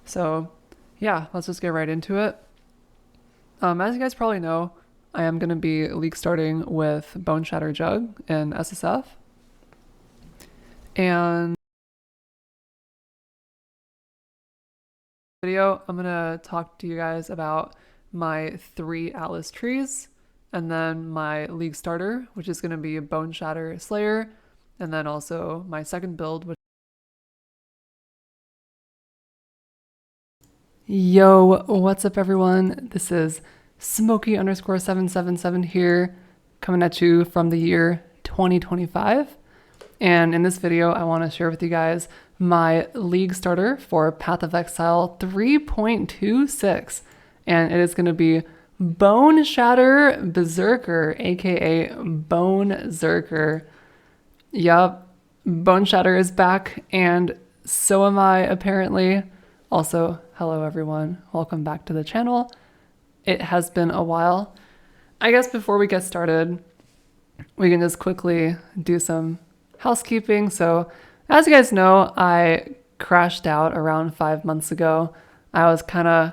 So yeah, let's just get right into it. As you guys probably know, I am going to be league starting with Boneshatter Jug in SSF. And video, I'm going to talk to you guys about my 3 Atlas trees, and then my league starter, which is going to be a Boneshatter Slayer, and then also my second build, which Yo, what's up everyone? This is Smokey_777 here, coming at you from the year 2025. And in this video, I want to share with you guys my league starter for Path of Exile 3.26. And it is going to be Boneshatter Berserker, aka Bonezerker. Yup, Boneshatter is back, and so am I, apparently. Also, hello everyone, welcome back to the channel. It has been a while. I guess before we get started, we can just quickly do some housekeeping. So, as you guys know, I crashed out around 5 months ago. I was kind of,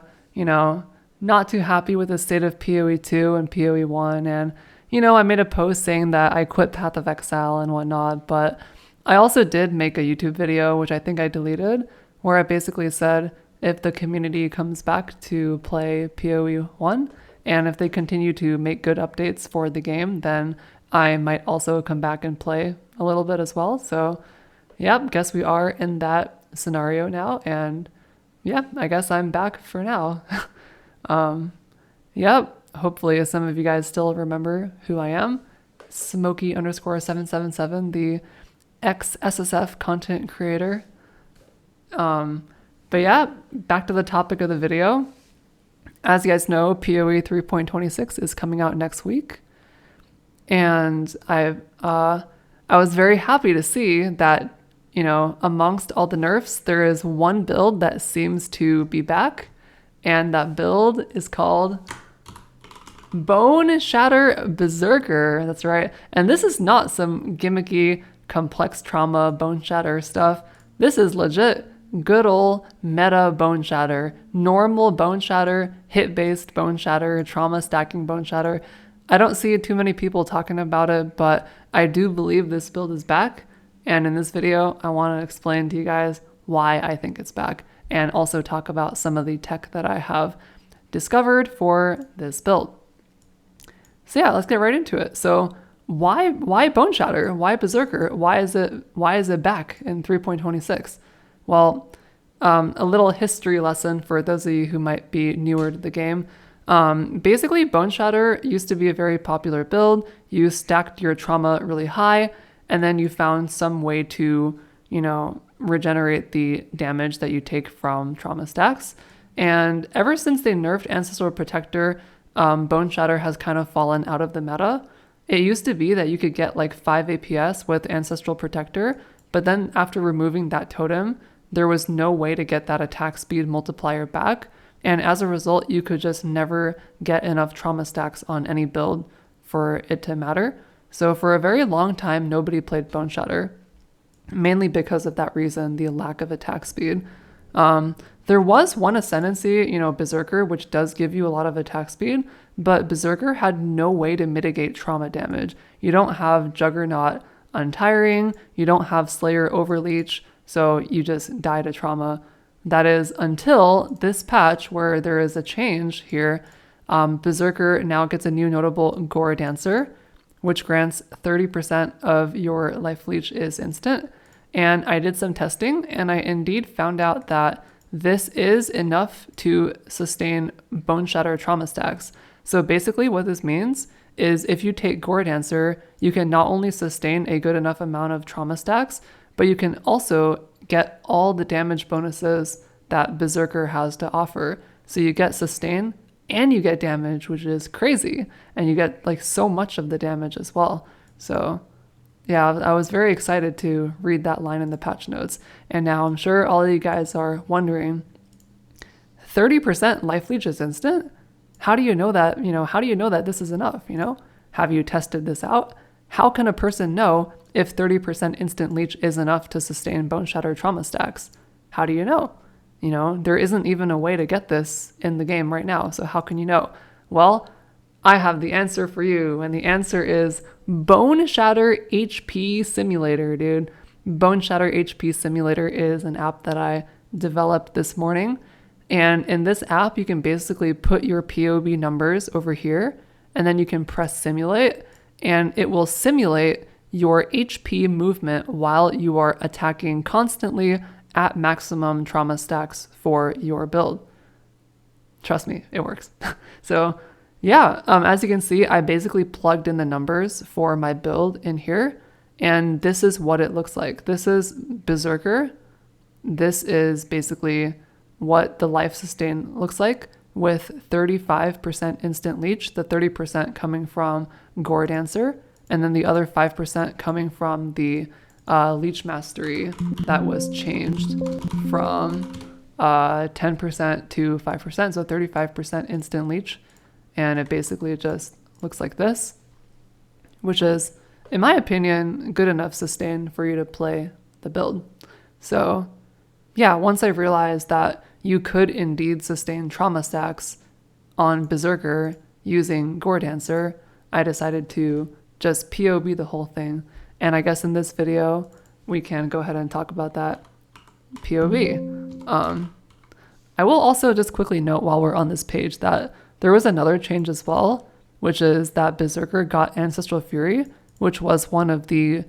not too happy with the state of PoE 2 and PoE 1, and I made a post saying that I quit Path of Exile and whatnot, but I also did make a YouTube video, which I think I deleted, where I basically said if the community comes back to play PoE 1, and if they continue to make good updates for the game, then I might also come back and play a little bit as well. So, yep, guess we are in that scenario now, and yeah, I guess I'm back for now. Yep, hopefully some of you guys still remember who I am. Smokey_777, the ex-SSF content creator. But yeah, back to the topic of the video. As you guys know, PoE 3.26 is coming out next week. And I was very happy to see that, amongst all the nerfs, there is one build that seems to be back. And that build is called Boneshatter Berserker. That's right. And this is not some gimmicky, complex trauma Boneshatter stuff. This is legit good old meta Boneshatter, normal Boneshatter, hit-based Boneshatter, trauma stacking Boneshatter. I don't see too many people talking about it, but I do believe this build is back. And in this video, I want to explain to you guys why I think it's back, and also talk about some of the tech that I have discovered for this build. So yeah, let's get right into it. So why Boneshatter? Why Berserker? Why is it back in 3.26? Well, a little history lesson for those of you who might be newer to the game. Basically, Boneshatter used to be a very popular build. You stacked your trauma really high, and then you found some way to, regenerate the damage that you take from trauma stacks. And ever since they nerfed Ancestral Protector, Boneshatter has kind of fallen out of the meta. It used to be that you could get like 5 APS with Ancestral Protector, but then after removing that totem, there was no way to get that attack speed multiplier back. And as a result, you could just never get enough trauma stacks on any build for it to matter. So for a very long time, nobody played Boneshatter, mainly because of that reason, the lack of attack speed. There was one ascendancy, Berserker, which does give you a lot of attack speed, but Berserker had no way to mitigate trauma damage. You don't have Juggernaut Untiring, you don't have Slayer Overleech, so you just die to trauma. That is until this patch where there is a change here. Berserker now gets a new notable Gore Dancer, which grants 30% of your life leech is instant. And I did some testing, and I indeed found out that this is enough to sustain Boneshatter trauma stacks. So basically what this means is if you take Gore Dancer, you can not only sustain a good enough amount of trauma stacks, but you can also get all the damage bonuses that Berserker has to offer. So you get sustain and you get damage, which is crazy. And you get like so much of the damage as well. So yeah, I was very excited to read that line in the patch notes. And now I'm sure all of you guys are wondering, 30% life leech is instant? How do you know that, how do you know that this is enough, Have you tested this out? How can a person know if 30% instant leech is enough to sustain Boneshatter trauma stacks? How do you know? You know, there isn't even a way to get this in the game right now. So how can you know? Well, I have the answer for you. And the answer is Boneshatter HP Simulator, dude. Boneshatter HP Simulator is an app that I developed this morning. And in this app, you can basically put your POB numbers over here, and then you can press simulate, and it will simulate your HP movement while you are attacking constantly at maximum trauma stacks for your build. Trust me, it works. So yeah, as you can see, I basically plugged in the numbers for my build in here, and this is what it looks like. This is Berserker. This is basically what the life sustain looks like, with 35% instant leech, the 30% coming from Gore Dancer, and then the other 5% coming from the leech mastery that was changed from 10% to 5%, so 35% instant leech. And it basically just looks like this, which is, in my opinion, good enough sustain for you to play the build. So yeah, once I realized that you could indeed sustain trauma stacks on Berserker using Gore Dancer, I decided to just POB the whole thing. And I guess in this video, we can go ahead and talk about that POB. I will also just quickly note while we're on this page that there was another change as well, which is that Berserker got Ancestral Fury, which was one of the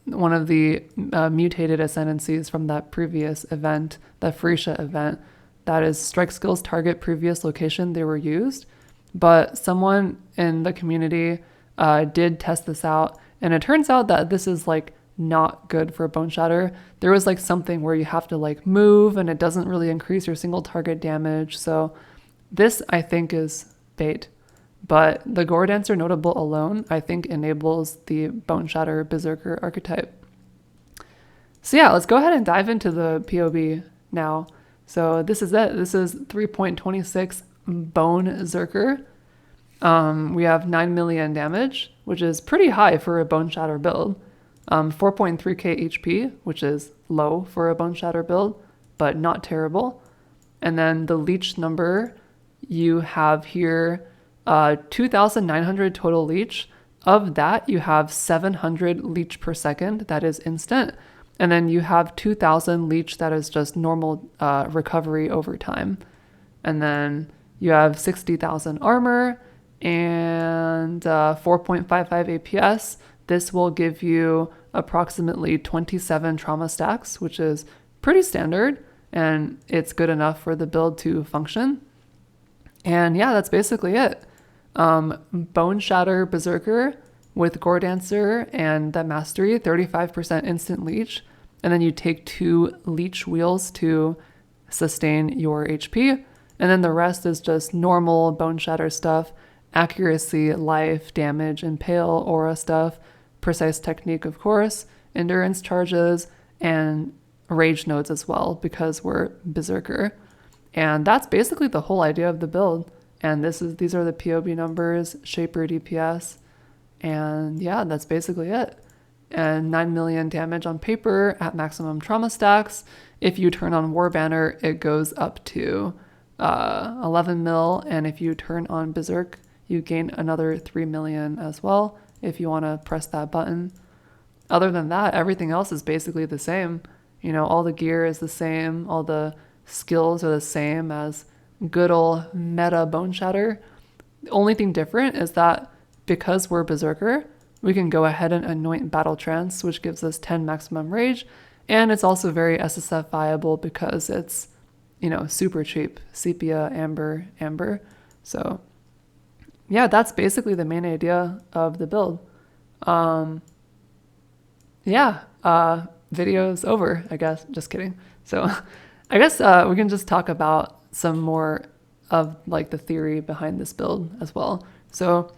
mutated ascendancies from that previous event, the Freesia event. That is, strike skills target previous location they were used. But someone in the community did test this out, and it turns out that this is like not good for Boneshatter. There was like something where you have to like move, and it doesn't really increase your single target damage. So this, I think, is bait. But the Gore Dancer notable alone, I think, enables the Boneshatter Berserker archetype. So yeah, let's go ahead and dive into the POB now. So this is it. This is 3.26 Bonezerker. We have 9 million damage, which is pretty high for a Boneshatter build. 4.3k HP, which is low for a Boneshatter build, but not terrible. And then the leech number you have here, 2,900 total leech. Of that, you have 700 leech per second. That is instant. And then you have 2,000 leech that is just normal recovery over time. And then you have 60,000 armor and 4.55 APS. This will give you approximately 27 trauma stacks, which is pretty standard, and it's good enough for the build to function. And yeah, that's basically it. Boneshatter Berserker with Gore Dancer and the mastery, 35% instant leech. And then you take 2 leech wheels to sustain your HP. And then the rest is just normal Boneshatter stuff, accuracy, life, damage, impale, aura stuff, precise technique, of course, endurance charges, and rage nodes as well, because we're Berserker. And that's basically the whole idea of the build. And these are the POB numbers, Shaper DPS, and yeah, that's basically it. And 9 million damage on paper at maximum trauma stacks. If you turn on War Banner, it goes up to 11 mil, and if you turn on Berserk, you gain another 3 million as well, if you want to press that button. Other than that, everything else is basically the same. You know, all the gear is the same, all the skills are the same as good old meta Boneshatter. The only thing different is that because we're Berserker, we can go ahead and anoint Battle Trance, which gives us 10 maximum rage, and it's also very SSF viable because it's, you know, super cheap. Sepia, Amber. So yeah, that's basically the main idea of the build. Video's over, I guess. Just kidding. So I guess we can just talk about some more of like the theory behind this build as well. So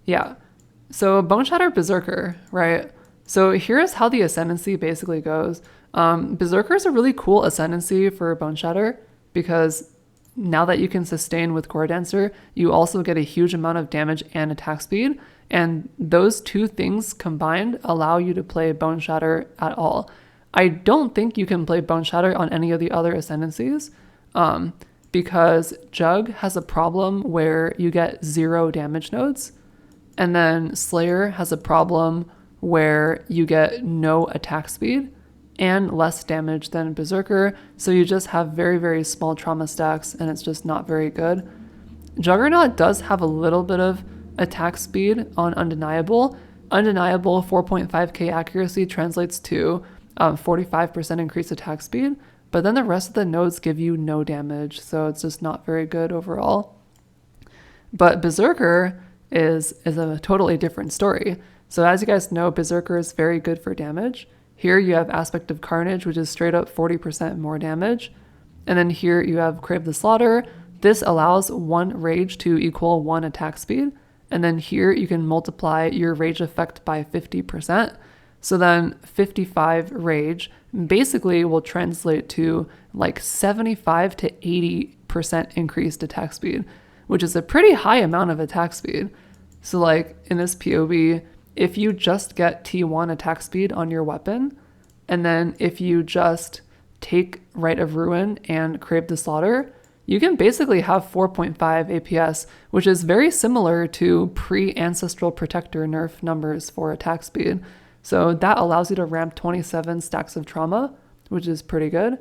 yeah, so Boneshatter Berserker, right? So here's how the ascendancy basically goes. Berserker is a really cool ascendancy for Boneshatter because now that you can sustain with Gore Dancer, you also get a huge amount of damage and attack speed. And those two things combined allow you to play Boneshatter at all. I don't think you can play Boneshatter on any of the other ascendancies, because Jug has a problem where you get 0 damage nodes, and then Slayer has a problem where you get no attack speed and less damage than Berserker, so you just have very, very small trauma stacks, and it's just not very good. Juggernaut does have a little bit of attack speed on Undeniable. Undeniable 4.5k accuracy translates to 45% increased attack speed, but then the rest of the nodes give you no damage, so it's just not very good overall. But Berserker is a totally different story. So as you guys know, Berserker is very good for damage. Here you have Aspect of Carnage, which is straight up 40% more damage. And then here you have Crave the Slaughter. This allows 1 rage to equal 1 attack speed. And then here you can multiply your rage effect by 50%. So then 55 rage basically will translate to like 75 to 80% increased attack speed, which is a pretty high amount of attack speed. So like in this PoE, if you just get T1 attack speed on your weapon, and then if you just take Rite of Ruin and Crave the Slaughter, you can basically have 4.5 APS, which is very similar to pre-Ancestral Protector nerf numbers for attack speed. So that allows you to ramp 27 stacks of trauma, which is pretty good.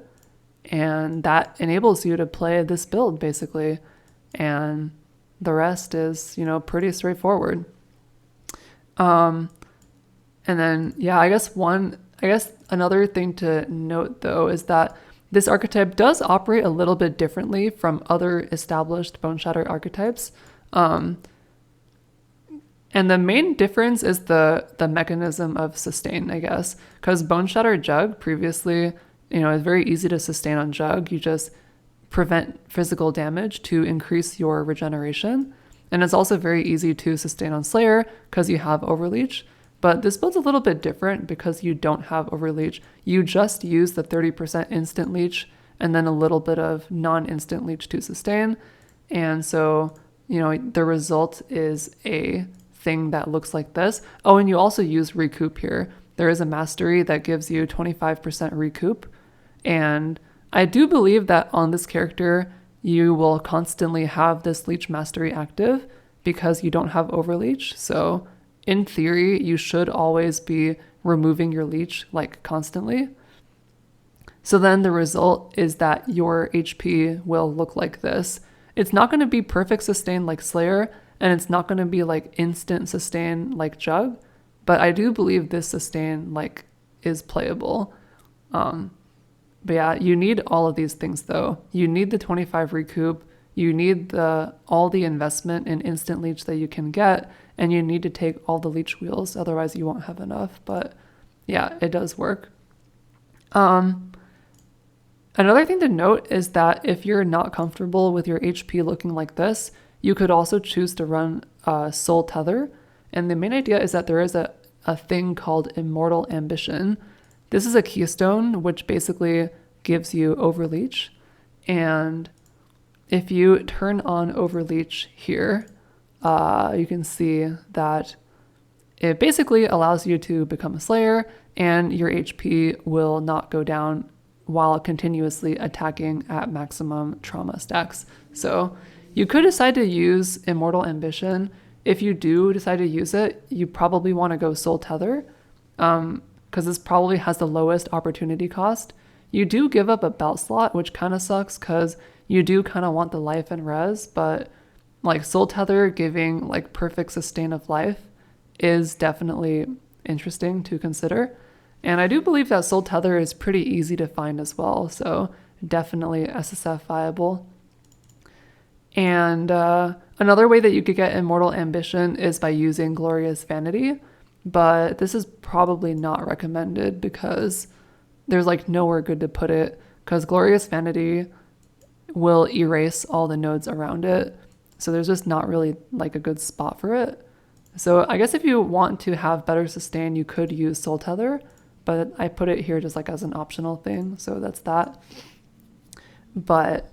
And that enables you to play this build basically. And the rest is, you know, pretty straightforward. And then, yeah, I guess another thing to note though is that this archetype does operate a little bit differently from other established Boneshatter archetypes. And the main difference is the mechanism of sustain, I guess, because Boneshatter Jug previously, you know, is very easy to sustain on Jug. You just prevent physical damage to increase your regeneration. And it's also very easy to sustain on Slayer because you have Overleech. But this build's a little bit different because you don't have Overleech. You just use the 30% instant leech and then a little bit of non-instant leech to sustain. And so, you know, the result is a thing that looks like this. Oh, and you also use recoup here. There is a mastery that gives you 25% recoup. And I do believe that on this character, you will constantly have this leech mastery active because you don't have Overleech. So in theory, you should always be removing your leech like constantly. So then the result is that your HP will look like this. It's not going to be perfect sustain like Slayer, and it's not going to be like instant sustain like Jug, but I do believe this sustain like is playable. But yeah, you need all of these things though. You need the 25 recoup, you need all the investment in instant leech that you can get, and you need to take all the leech wheels, otherwise you won't have enough. But yeah, it does work. Another thing to note is that if you're not comfortable with your HP looking like this, you could also choose to run Soul Tether. And the main idea is that there is a thing called Immortal Ambition. This is a keystone, which basically gives you Overleech. And if you turn on Overleech here, you can see that it basically allows you to become a Slayer, and your HP will not go down while continuously attacking at maximum trauma stacks. So you could decide to use Immortal Ambition. If you do decide to use it, you probably want to go Soul Tether, because this probably has the lowest opportunity cost. You do give up a belt slot, which kind of sucks because you do kind of want the life and res, but like Soul Tether giving like perfect sustain of life is definitely interesting to consider. And I do believe that Soul Tether is pretty easy to find as well, so definitely SSF viable. And another way that you could get Immortal Ambition is by using Glorious Vanity, but this is probably not recommended because there's like nowhere good to put it, because Glorious Vanity will erase all the nodes around it. So there's just not really like a good spot for it. So I guess if you want to have better sustain, you could use Soul Tether, but I put it here just like as an optional thing. So that's that. But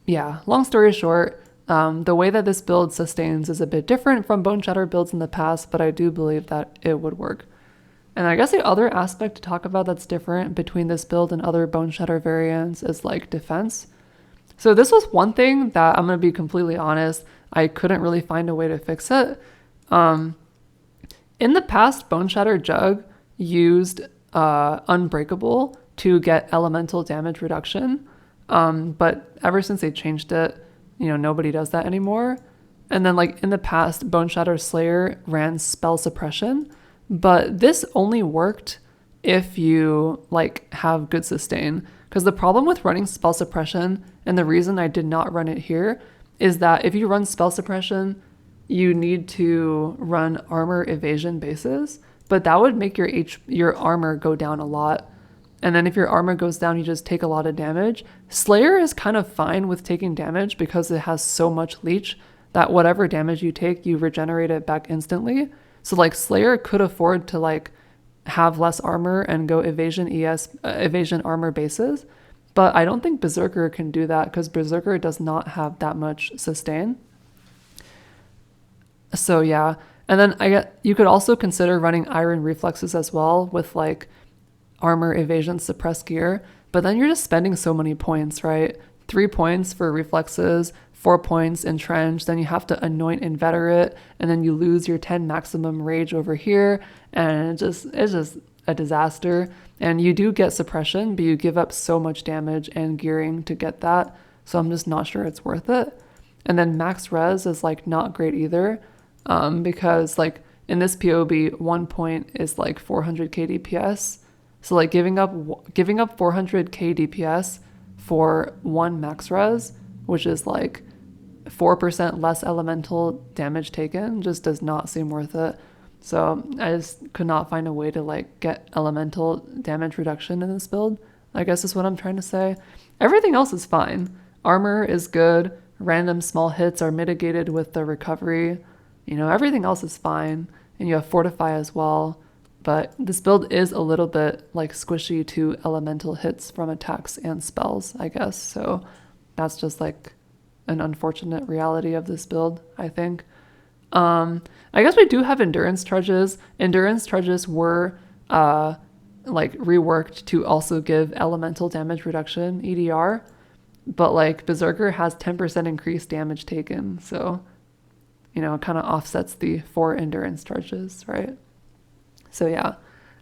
yeah, long story short, the way that this build sustains is a bit different from Boneshatter builds in the past, but I do believe that it would work. And I guess the other aspect to talk about that's different between this build and other Boneshatter variants is like defense. So this was one thing that I'm going to be completely honest, I couldn't really find a way to fix it. In the past, Boneshatter Jug used Unbreakable to get elemental damage reduction. But ever since they changed it, nobody does that anymore. And then like in the past, Boneshatter Slayer ran spell suppression, but this only worked if you like have good sustain. Because the problem with running spell suppression, and the reason I did not run it here, is that if you run spell suppression, you need to run armor evasion bases, but that would make your armor go down a lot. And then if your armor goes down, you just take a lot of damage. Slayer is kind of fine with taking damage because it has so much leech that whatever damage you take, you regenerate it back instantly. So like Slayer could afford to like have less armor and go evasion armor bases. But I don't think Berserker can do that because Berserker does not have that much sustain. So yeah. And then you could also consider running Iron Reflexes as well with like armor evasion suppressed gear. But then you're just spending so many points, right? 3 points for reflexes, 4 points entrenched, then you have to anoint inveterate, and then you lose your 10 maximum rage over here, and it's just a disaster. And you do get suppression, but you give up so much damage and gearing to get that, so I'm just not sure it's worth it. And then max res is like not great either, because like in this POB, 1 point is like 400k DPS, so like giving up 400k DPS for 1 max res, which is like 4% less elemental damage taken, just does not seem worth it. So I just could not find a way to like get elemental damage reduction in this build, I guess is what I'm trying to say. Everything else is fine. Armor is good. Random small hits are mitigated with the recovery. Everything else is fine. And you have Fortify as well. But this build is a little bit like squishy to elemental hits from attacks and spells, I guess. So that's just like an unfortunate reality of this build, I think. I guess we do have endurance charges. Endurance charges were like reworked to also give elemental damage reduction, EDR. But like Berserker has 10% increased damage taken. So, it kind of offsets the 4 endurance charges, right? So yeah,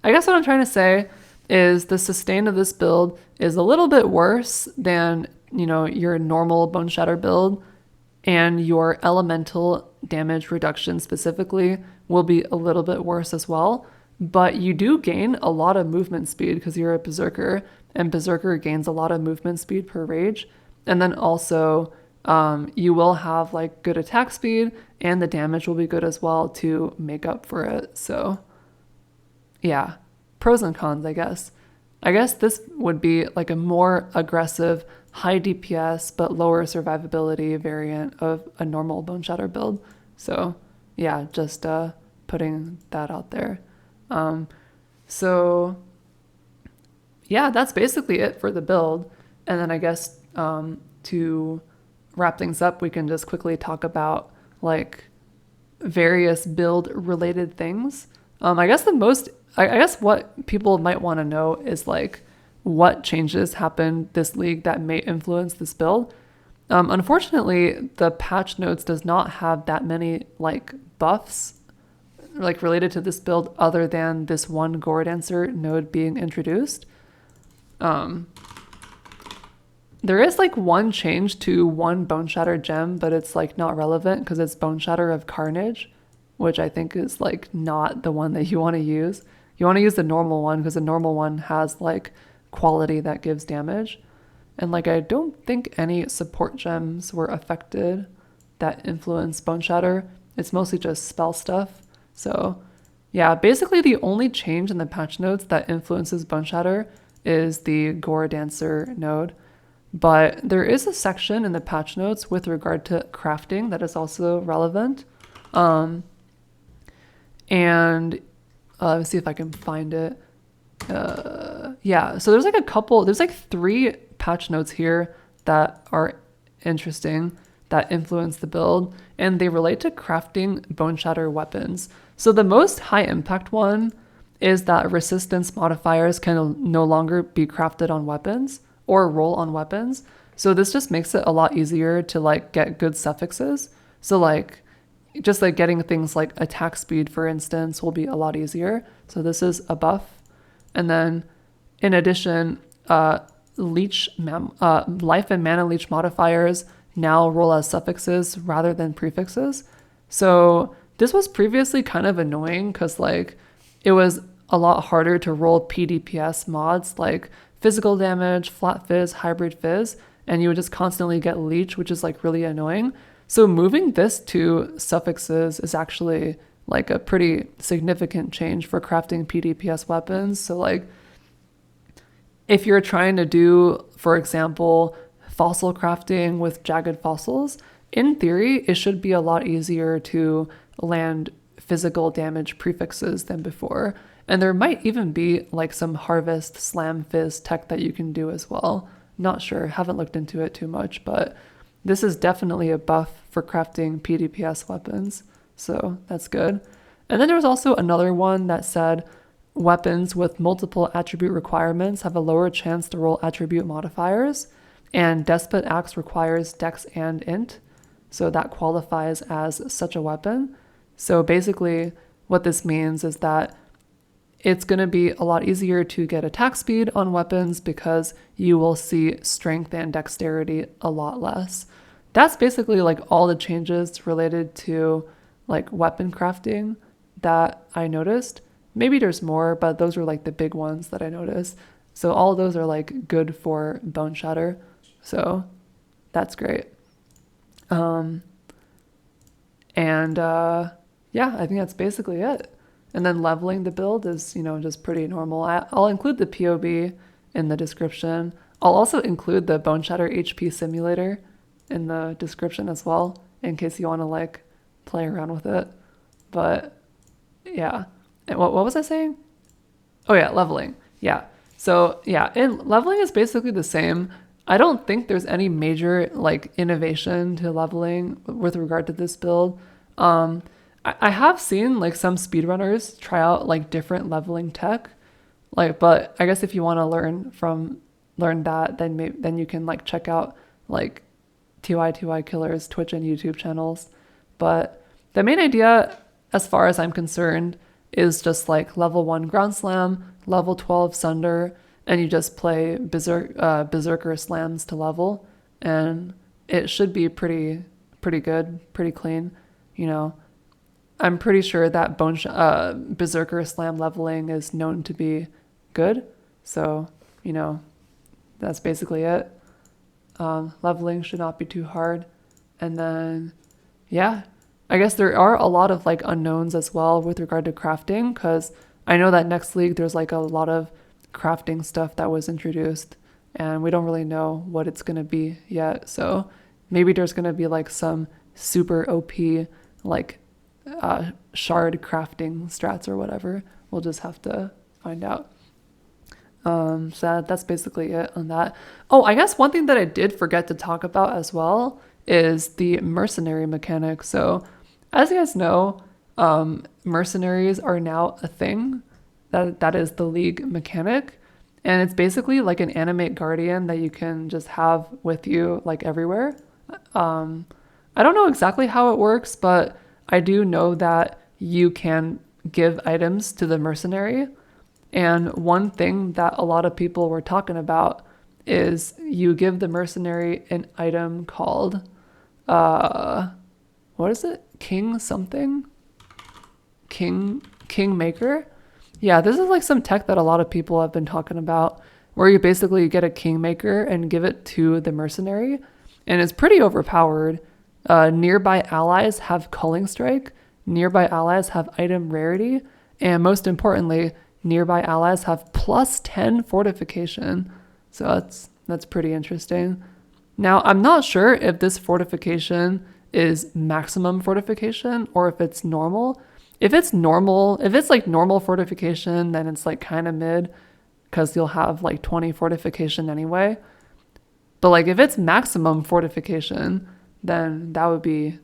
I guess what I'm trying to say is the sustain of this build is a little bit worse than, your normal Boneshatter build, and your elemental damage reduction specifically will be a little bit worse as well. But you do gain a lot of movement speed because you're a Berserker, and Berserker gains a lot of movement speed per rage. And then also you will have like good attack speed, and the damage will be good as well to make up for it. So yeah, pros and cons, I guess. I guess this would be like a more aggressive, high DPS, but lower survivability variant of a normal Boneshatter build. So yeah, just putting that out there. So yeah, that's basically it for the build. And then I guess to wrap things up, we can just quickly talk about like various build related things. I guess what people might want to know is like what changes happened this league that may influence this build. Unfortunately, the patch notes does not have that many like buffs like related to this build other than this one Gore Dancer node being introduced. There is like one change to one Boneshatter gem, but it's like not relevant because it's Boneshatter of Carnage, which I think is like not the one that you want to use. You want to use the normal one because the normal one has like quality that gives damage. And like I don't think any support gems were affected that influence Boneshatter. It's mostly just spell stuff. So yeah, basically the only change in the patch notes that influences Boneshatter is the Gore Dancer node. But there is a section in the patch notes with regard to crafting that is also relevant. And let me see if I can find it. Yeah, so there's like 3 patch notes here that are interesting that influence the build, and they relate to crafting Boneshatter weapons. So the most high impact one is that resistance modifiers can no longer be crafted on weapons or roll on weapons. So this just makes it a lot easier to like get good suffixes. So like just like getting things like attack speed, for instance, will be a lot easier. So this is a buff. And then in addition, life and mana leech modifiers now roll as suffixes rather than prefixes. So this was previously kind of annoying because like it was a lot harder to roll PDPS mods like physical damage, flat fizz, hybrid fizz, and you would just constantly get leech, which is like really annoying. So moving this to suffixes is actually like a pretty significant change for crafting PDPS weapons. So like if you're trying to do, for example, fossil crafting with jagged fossils, in theory, it should be a lot easier to land physical damage prefixes than before. And there might even be like some harvest slam fizz tech that you can do as well. Not sure, haven't looked into it too much, but this is definitely a buff for crafting PDPS weapons. So that's good. And then there was also another one that said weapons with multiple attribute requirements have a lower chance to roll attribute modifiers, and Despot Axe requires Dex and Int. So that qualifies as such a weapon. So basically what this means is that it's going to be a lot easier to get attack speed on weapons because you will see strength and dexterity a lot less. That's basically like all the changes related to like weapon crafting that I noticed. Maybe there's more, but those are like the big ones that I noticed. So all of those are like good for Boneshatter. So that's great. Yeah, I think that's basically it. And then leveling the build is, just pretty normal. I'll include the POB in the description. I'll also include the Boneshatter HP simulator in the description as well, in case you want to like play around with it. But yeah. And what was I saying? Oh yeah, leveling. Yeah. So yeah, and leveling is basically the same. I don't think there's any major like innovation to leveling with regard to this build. I have seen like some speedrunners try out like different leveling tech, but I guess if you want to learn that, then you can like check out like TY Killer's Twitch and YouTube channels. But the main idea, as far as I'm concerned, is just like level 1 Ground Slam, level 12 Sunder, and you just play Berserker slams to level, and it should be pretty good, pretty clean, I'm pretty sure that Berserker slam leveling is known to be good. So, that's basically it. Leveling should not be too hard. And then, yeah, I guess there are a lot of like unknowns as well with regard to crafting, because I know that next league there's like a lot of crafting stuff that was introduced and we don't really know what it's going to be yet. So maybe there's going to be like some super OP like shard crafting strats or whatever. We'll just have to find out. So that's basically it on that. Oh, I guess one thing that I did forget to talk about as well is the mercenary mechanic. So as you guys know, mercenaries are now a thing. That is the league mechanic. And it's basically like an animate guardian that you can just have with you like everywhere. I don't know exactly how it works, but I do know that you can give items to the mercenary. And one thing that a lot of people were talking about is you give the mercenary an item called, what is it? King something? Kingmaker? Yeah, this is like some tech that a lot of people have been talking about, where you basically get a Kingmaker and give it to the mercenary. And it's pretty overpowered. Nearby allies have Culling Strike. Nearby allies have item rarity. And most importantly, nearby allies have plus 10 fortification. So that's pretty interesting. Now, I'm not sure if this fortification is maximum fortification or if it's normal. If it's like normal fortification, then it's like kind of mid because you'll have like 20 fortification anyway. But like if it's maximum fortification, then that would be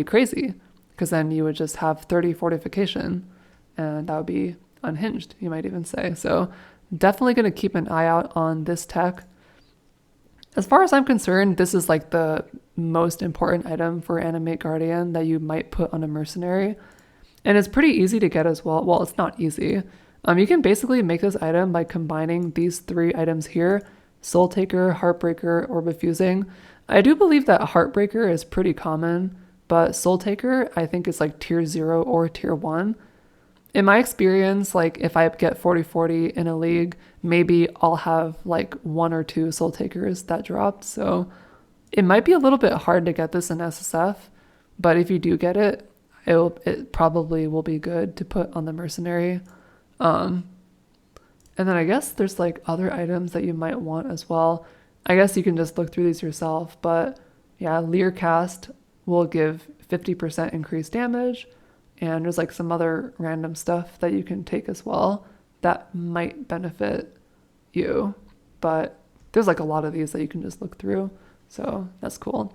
crazy, because then you would just have 30 fortification and that would be unhinged, you might even say. So definitely going to keep an eye out on this tech. As far as I'm concerned, this is like the most important item for Animate Guardian that you might put on a mercenary. And it's pretty easy to get as well. Well, it's not easy. You can basically make this item by combining these 3 items here: Soul Taker, Heartbreaker, Orb of Fusing. I do believe that Heartbreaker is pretty common, but Soul Taker I think is like tier 0 or tier 1. In my experience, like if I get 40-40 in a league, maybe I'll have like 1 or 2 Soul Takers that dropped. So it might be a little bit hard to get this in SSF, but if you do get it, it probably will be good to put on the mercenary. And then I guess there's like other items that you might want as well. I guess you can just look through these yourself, but yeah, Leer Cast will give 50% increased damage. And there's like some other random stuff that you can take as well that might benefit you. But there's like a lot of these that you can just look through. So that's cool.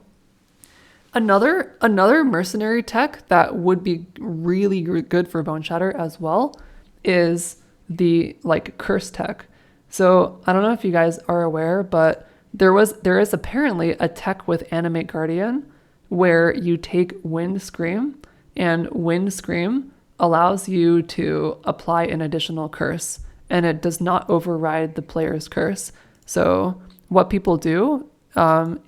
Another mercenary tech that would be really good for Boneshatter as well is the like curse tech. So I don't know if you guys are aware, but there is apparently a tech with Animate Guardian where you take Wind Scream, and Wind Scream allows you to apply an additional curse, and it does not override the player's curse. So what people do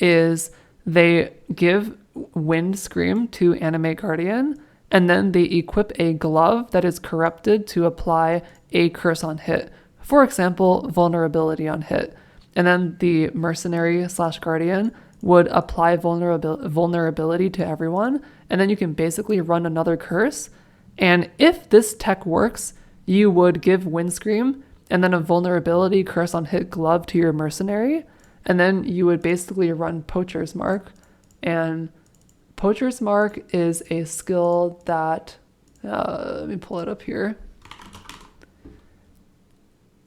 is they give Wind Scream to Animate Guardian, and then they equip a glove that is corrupted to apply a curse on hit. For example, vulnerability on hit. And then the mercenary / guardian would apply vulnerability to everyone, and then you can basically run another curse. And if this tech works, you would give Wind Scream and then a vulnerability curse on hit glove to your mercenary, and then you would basically run Poacher's Mark. And Poacher's Mark is a skill that, let me pull it up here.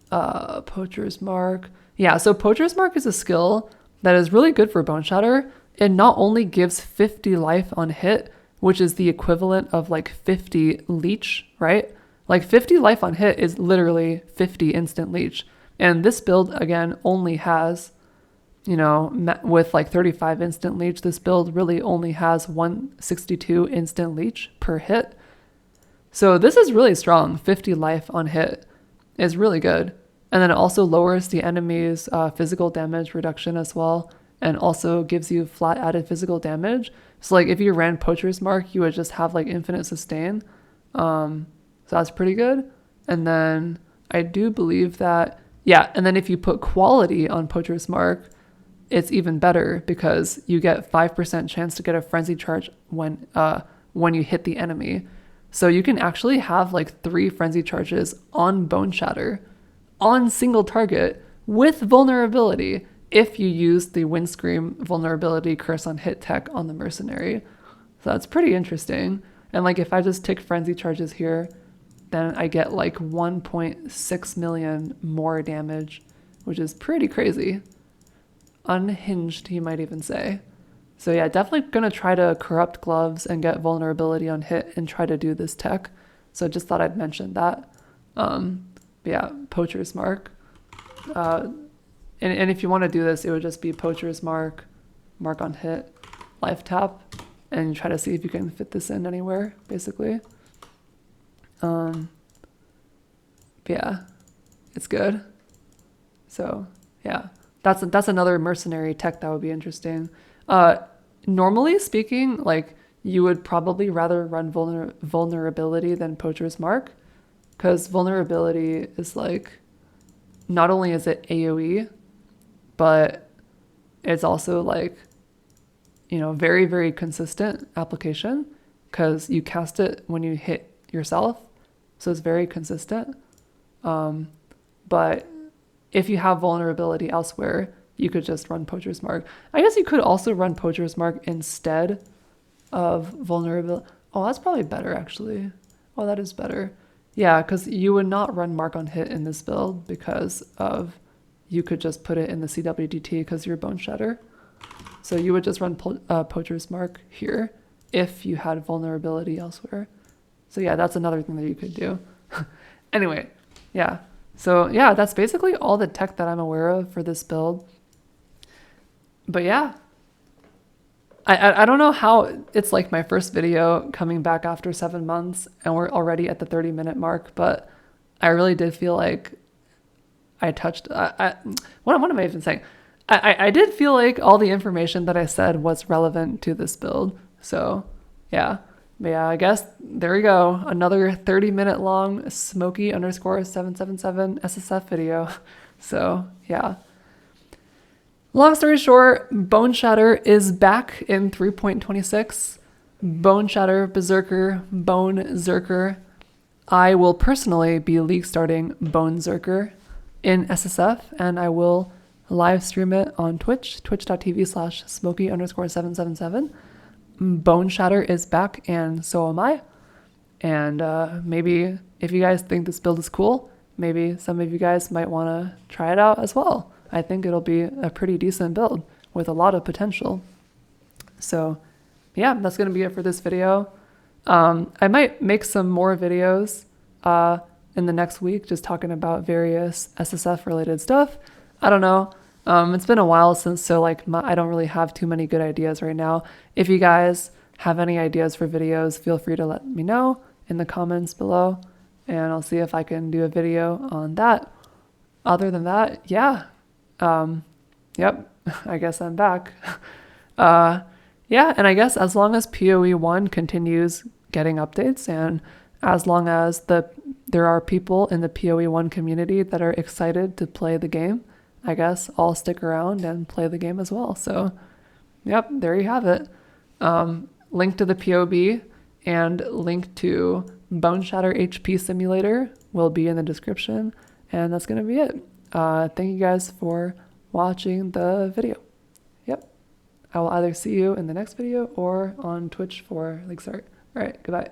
Poacher's Mark. Yeah, so Poacher's Mark is a skill that is really good for Boneshatter. It not only gives 50 life on hit, which is the equivalent of like 50 leech, right? Like 50 life on hit is literally 50 instant leech. And this build, again, only has, you know, with like 35 instant leech, this build really only has 162 instant leech per hit. So this is really strong. 50 life on hit is really good. And then it also lowers the enemy's physical damage reduction as well, and also gives you flat added physical damage. So like if you ran Poacher's Mark, you would just have like infinite sustain. So that's pretty good. And then I do believe that, yeah, and then if you put quality on Poacher's Mark, it's even better because you get 5% chance to get a frenzy charge when you hit the enemy. So you can actually have like 3 frenzy charges on Boneshatter on single target with vulnerability if you use the Wind Scream vulnerability curse on hit tech on the mercenary. So that's pretty interesting. And like if I just take frenzy charges here, then I get like 1.6 million more damage, which is pretty crazy. Unhinged, you might even say. So yeah, definitely gonna try to corrupt gloves and get vulnerability on hit and try to do this tech. So just thought I'd mention that. But yeah, Poacher's Mark. And if you want to do this, it would just be Poacher's Mark, Mark on hit, life tap, and try to see if you can fit this in anywhere, basically. But yeah, it's good. So yeah, that's another mercenary tech that would be interesting. Normally speaking, like you would probably rather run vulnerability than Poacher's Mark, because vulnerability is like, not only is it AoE, but it's also like, you know, very, very consistent application because you cast it when you hit yourself. So it's very consistent. But if you have vulnerability elsewhere, you could just run Poacher's Mark. I guess you could also run Poacher's Mark instead of vulnerability. Oh, that's probably better actually. Oh, that is better. Yeah, because you would not run Mark on hit in this build because of, you could just put it in the CWDT because you're Boneshatter. So you would just run Poacher's Mark here if you had vulnerability elsewhere. So yeah, that's another thing that you could do. Anyway, yeah. So yeah, that's basically all the tech that I'm aware of for this build. But yeah, I don't know how it's like my first video coming back after 7 months and we're already at the 30-minute mark, but I really did feel like I touched, what am I even saying? I did feel like all the information that I said was relevant to this build. So yeah. But yeah, I guess there we go. Another 30-minute long Smokey_777 SSF video. So yeah. Long story short, Boneshatter is back in 3.26. Boneshatter, Berserker, Bonezerker. I will personally be league starting Bonezerker in SSF, and I will live stream it on Twitch, twitch.tv/Smokey_777. Boneshatter is back, and so am I. And maybe if you guys think this build is cool, maybe some of you guys might want to try it out as well. I think it'll be a pretty decent build with a lot of potential. So yeah, that's going to be it for this video. I might make some more videos in the next week, just talking about various SSF related stuff. I don't know. It's been a while since, so like I don't really have too many good ideas right now. If you guys have any ideas for videos, feel free to let me know in the comments below, and I'll see if I can do a video on that. Other than that, yeah. Yep, I guess I'm back. Yeah, and I guess as long as PoE 1 continues getting updates, and as long as there are people in the PoE 1 community that are excited to play the game, I guess I'll stick around and play the game as well. So, yep, there you have it. Link to the POB and link to Boneshatter HP Simulator will be in the description, and that's going to be it. Thank you guys for watching the video. Yep. I will either see you in the next video or on Twitch for league start. All right. Goodbye.